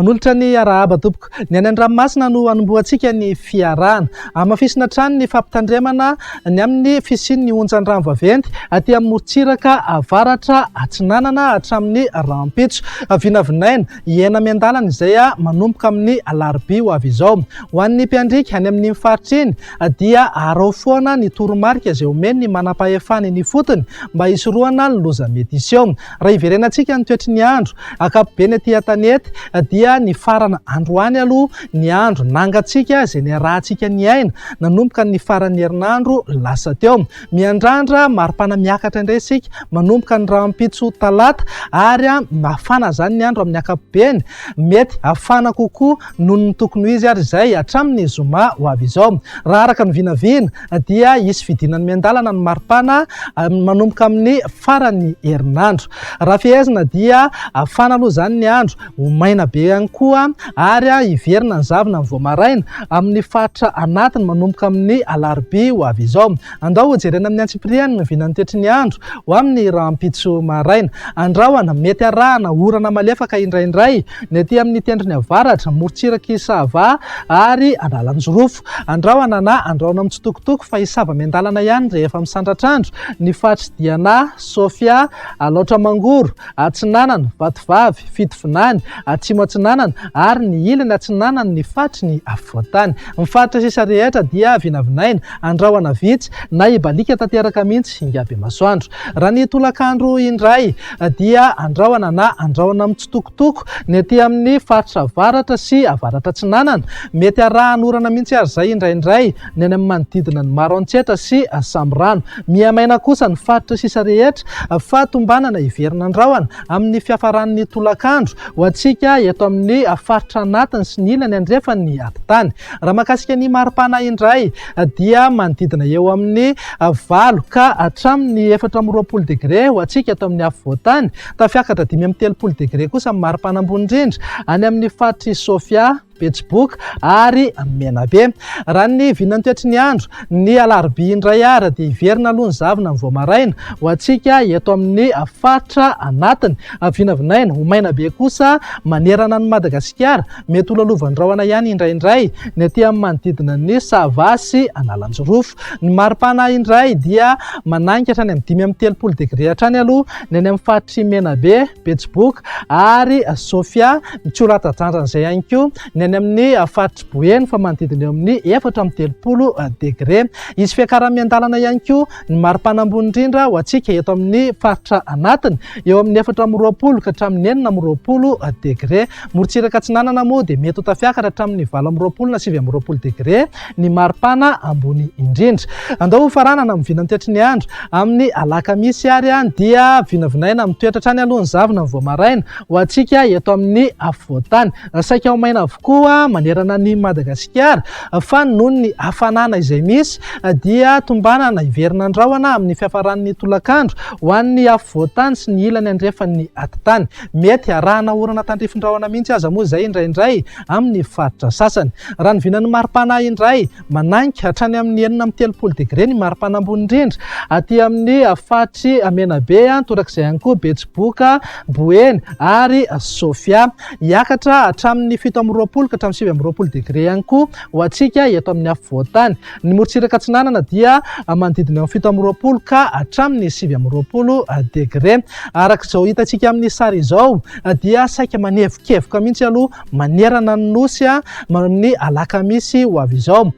Manolotra ny arahaba tompoko. Ny any an-dranomasina no anomboantsika ny fiarahana. Amafisina trano ny fampitandremana ny amin'ny fisian'ny onjan-drano vaventy aty amin'ny morontsiraka avaratra atsinanana hatramin'ny rampitso. Vinavinaina hiaina miandalana izay manomboka amin'ny alarobia ho avy izao. Ho an'ny mpiandrika any amin'ny faritra iny dia arao foana ny toromarika izay omeny ny manam-pahefany ny fotony mba hisorohana ny loza mety iseho. Raha iverenantsika ny toetry ny andro ankapobeny aty an-tanety dia ny farana androany aloha ny andro nangatsika izay ny rahantsika ny aina nanomboka ny faran'ny herinandro lasa teo. Miandrandra maripana miakatra indray isika manomboka ny rampitso talata ary mafana zany ny andro amin'ny ankapobeny, mety hafana kokoa noho ny tokony ho izy ary izay hatramin'ny zoma ho avy izao. Raha araka ny vinavina dia hisy fidinany miandalana ny maripana manomboka amin'ny faran'ny herinandro. Raha fehezina dia hafana aloha zany ny andro, ho maina be ihany koa ary hiverina ny zavona ny voamaraina amin'ny faritra anatiny manomboka amin'ny alarobia ho avy izao. Andao hojerena amin'ny antsipiriany ny vinan'ny toetry ny andro ho amin'ny rampitso maraina. Andrahoana mety arahana orana malefaka indraindray ny aty amin'ny tendrony avaratra morontsiraka Isava ary Analanjorofo. Andrahoana na andrahoana mitsitokotoko fa Isava miandalana ihany rehefa misandratr'andro ny Fatridiana, Sofia, Alaotra Mangoro, Atsinanana, Vatovavy, Fitovinany, Atsimo Atsinanana ary ny ilany Atsinanana ny fatriny afovoantany. Ny faritra sisa rehetra dia vinavinaina andrahoana vitsy na ibalika tanteraka mihitsy ingaby masoandro. Raha ny tolakandro indray dia andrahoana na andrahoana mitsitokotoko ny aty amin'ny faritra avaratra sy avaratra Atsinanana, mety arahana orana mihitsy ary zay indraindray ny any amin'ny manodidina ny Maroantsetra sy Samborano. Miamaina kosa ny faritra sisa rehetra fa tombanana hiverina andrahoana amin'ny fiafaran'ny tolakandro ho antsika eto amin'ny faritra anatiny sy ny ilany andrefa ny atitany. Raha makasika ny maripana indray dia manodidina eo amin'ny 8 ka hatramin'ny 4 degré ho antsika eto amin'ny afovoantany, tafiakatra 5 degré kosa amin'ny maripana ambony indrindra any amin'ny faritra Sofia, Betsiboka ary Menabe. Raha ny vinan'ny toetry ny andro ny alarobia indray ary dia hiverina aloha ny zavona ny voamaraina ho antsika eto amin'ny faritra anatiny. Vinavinaina ho maina be kosa manerana ny Madagasikara, mety olalovan-drahona ihany indraindray ny aty amin'ny manodidina ny Sava sy Analanjorofo. Ny maripana indray dia mananika hatrany amin'ny 5 degré hatrany aloha ny any amin'ny faritra Menabe, Betsiboka ary Sofia, mitsoratadrandrana ihany koa ny any amin'ny faritra Boeny fa manodidina eo amin'ny 4 degré. Izy fiakaram-miandalana ihany koa ny maripana ambony indrindra ho antsika eto amin'ny faritra anatiny eo amin'ny 4 ka hatramin'ny 20 degré. Morontsiraka Atsinanana moa dia mety ho tafiakatra hatramin'ny 20 na 20 degré ny maripana ambony indrindra. Andao ho faranana amin'ny vinan'ny toetry ny andro amin'ny alakamisy ary dia vinavinaina mitoetra hatrany aloha ny zavona ny voamaraina ho antsika eto amin'ny afovoantany. Saika ho maina avokoa manerana ny Madagasikara fa noho ny hafanana izay misy dia tombanana hiverina andrahoana amin'ny fiafaran'ny tolakandro ho an'ny afovoantany sy ny ilany andrefan'ny atitany. Mety arahana orana tandrifin-drahona mihitsy aza moa izay indraindray amin'ny faritra sasany. Raha ny vinan'ny maripana indray mananika hatrany amin'ny 9 degré ny maripana ambony indrindra aty amin'ny faritry Menabe torak'izay ihany koa Betsiboka, Boeny ary Sofia. Hiakatra hatramin'ny 17 ka hatramin'ny 20 degré ihany koa ho antsika eto amin'ny afovoantany. Ny morontsiraka Atsinanana dia manodidina eo amin'ny 17 ka hatramin'ny 20 degré. Arak'izao hitantsika amin'ny sary izao dia saika manevokevoka mihitsy aloha manerana ny nosy amin'ny alakamisy ho avy izao.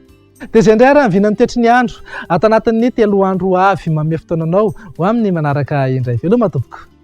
Dia izay indray raha ny vinan'ny toetry ny andro ato anatin'ny 3 andro avy manome fotoananao ho amin'ny manaraka indray. Veloma tompoko.